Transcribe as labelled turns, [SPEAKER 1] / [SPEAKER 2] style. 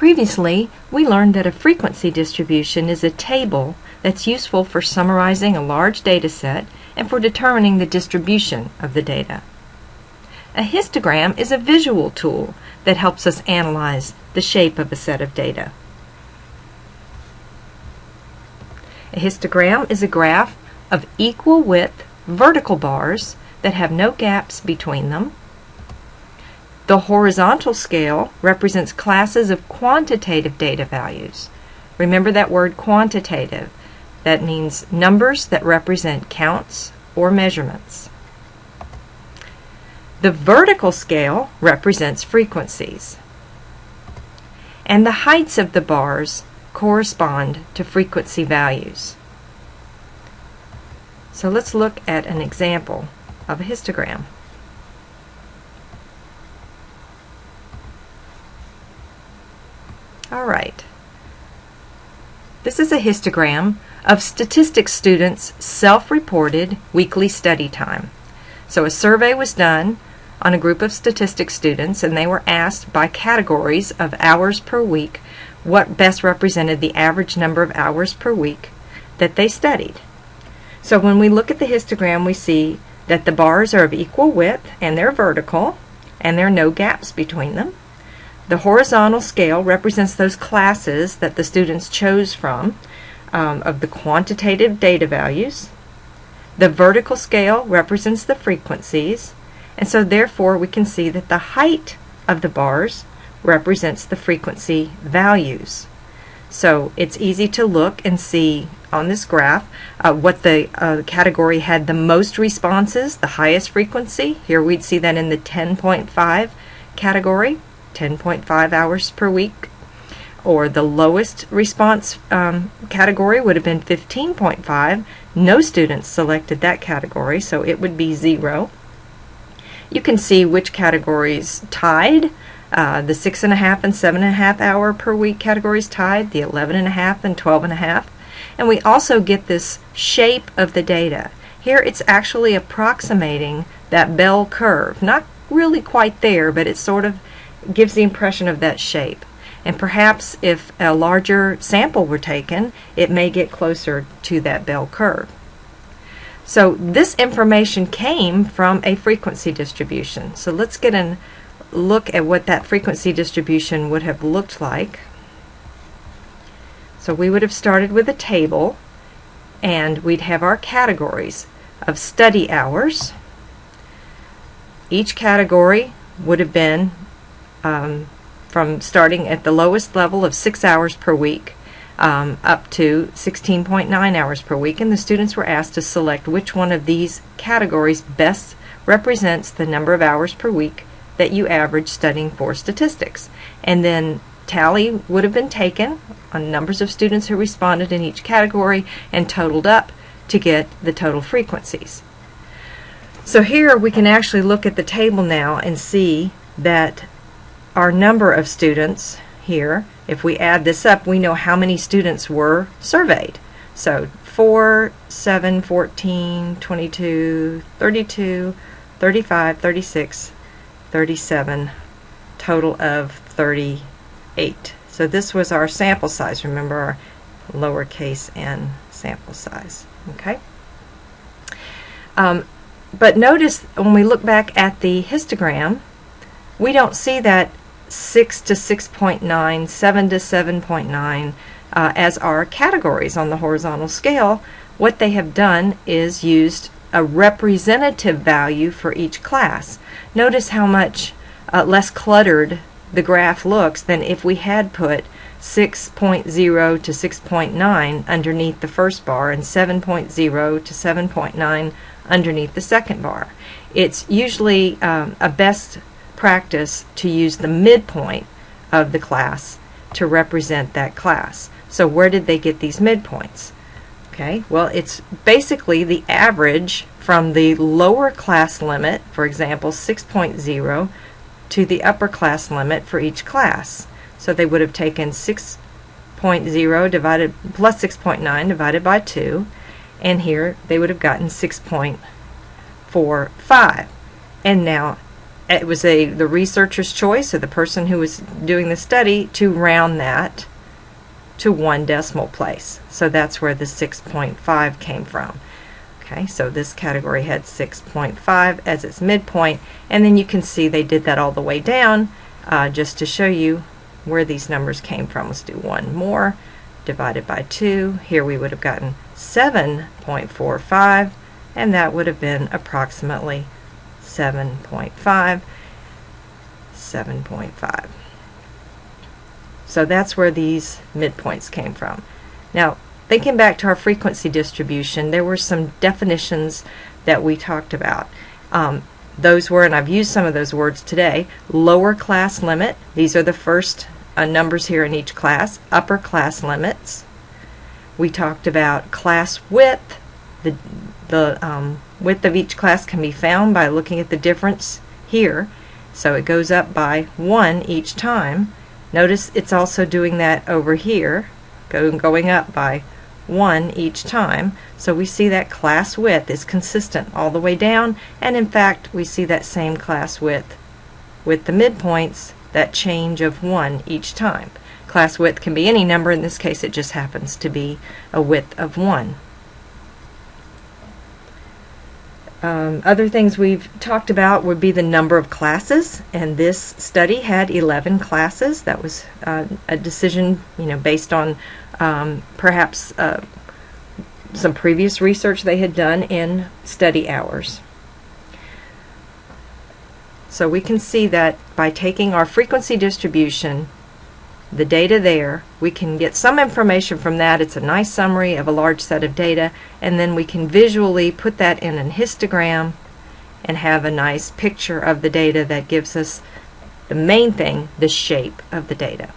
[SPEAKER 1] Previously, we learned that a frequency distribution is a table that's useful for summarizing a large data set and for determining the distribution of the data. A histogram is a visual tool that helps us analyze the shape of a set of data. A histogram is a graph of equal width vertical bars that have no gaps between them. The horizontal scale represents classes of quantitative data values. Remember that word quantitative. That means numbers that represent counts or measurements. The vertical scale represents frequencies. And the heights of the bars correspond to frequency values. So let's look at an example of a histogram. Alright, this is a histogram of statistics students' self-reported weekly study time. So a survey was done on a group of statistics students, and they were asked by categories of hours per week what best represented the average number of hours per week that they studied. So when we look at the histogram, we see that the bars are of equal width and they're vertical and there are no gaps between them. The horizontal scale represents those classes that the students chose from of the quantitative data values. The vertical scale represents the frequencies, and so therefore we can see that the height of the bars represents the frequency values. So it's easy to look and see on this graph what the category had the most responses, the highest frequency. Here we'd see that in the 10.5 category. 10.5 hours per week, or the lowest response category would have been 15.5. No students selected that category, so it would be 0. You can see which categories tied. The 6.5 and 7.5 hour per week categories tied, the 11.5 and 12.5. And we also get this shape of the data. Here it's actually approximating that bell curve. Not really quite there, but it's sort of gives the impression of that shape. And perhaps if a larger sample were taken, it may get closer to that bell curve. So this information came from a frequency distribution. So let's get a look at what that frequency distribution would have looked like. So we would have started with a table, and we'd have our categories of study hours. Each category would have been from starting at the lowest level of 6 hours per week up to 16.9 hours per week, and the students were asked to select which one of these categories best represents the number of hours per week that you average studying for statistics. And then tally would have been taken on numbers of students who responded in each category and totaled up to get the total frequencies. So here we can actually look at the table now and see that our number of students here, if we add this up, we know how many students were surveyed. So 4, 7, 14, 22, 32, 35, 36, 37, total of 38. So this was our sample size. Remember our lowercase n sample size. Okay. But notice when we look back at the histogram, we don't see that 6 to 6.9, 7 to 7.9 as our categories on the horizontal scale. What they have done is used a representative value for each class. Notice how much less cluttered the graph looks than if we had put 6.0 to 6.9 underneath the first bar and 7.0 to 7.9 underneath the second bar. It's usually a best practice to use the midpoint of the class to represent that class. So where did they get these midpoints? Okay, well, it's basically the average from the lower class limit, for example 6.0, to the upper class limit for each class. So they would have taken 6.0 divided plus 6.9 divided by 2, and here they would have gotten 6.45. And now it was the researcher's choice, or the person who was doing the study, to round that to 1 decimal place. So that's where the 6.5 came from. Okay, so this category had 6.5 as its midpoint, and then you can see they did that all the way down just to show you where these numbers came from. Let's do one more. Divided by 2. Here we would have gotten 7.45, and that would have been approximately 7.5. So that's where these midpoints came from. Now, thinking back to our frequency distribution, there were some definitions that we talked about. Those were, and I've used some of those words today, lower class limit. These are the first numbers here in each class. Upper class limits. We talked about class width. The width of each class can be found by looking at the difference here. So it goes up by 1 each time. Notice it's also doing that over here, going up by 1 each time. So we see that class width is consistent all the way down, and in fact we see that same class width with the midpoints, that change of 1 each time. Class width can be any number. In this case it just happens to be a width of 1. Other things we've talked about would be the number of classes, and this study had 11 classes. That was a decision, based on perhaps some previous research they had done in study hours. So we can see that by taking our frequency distribution, the data there, we can get some information from that. It's a nice summary of a large set of data, and then we can visually put that in an histogram and have a nice picture of the data that gives us the main thing, the shape of the data.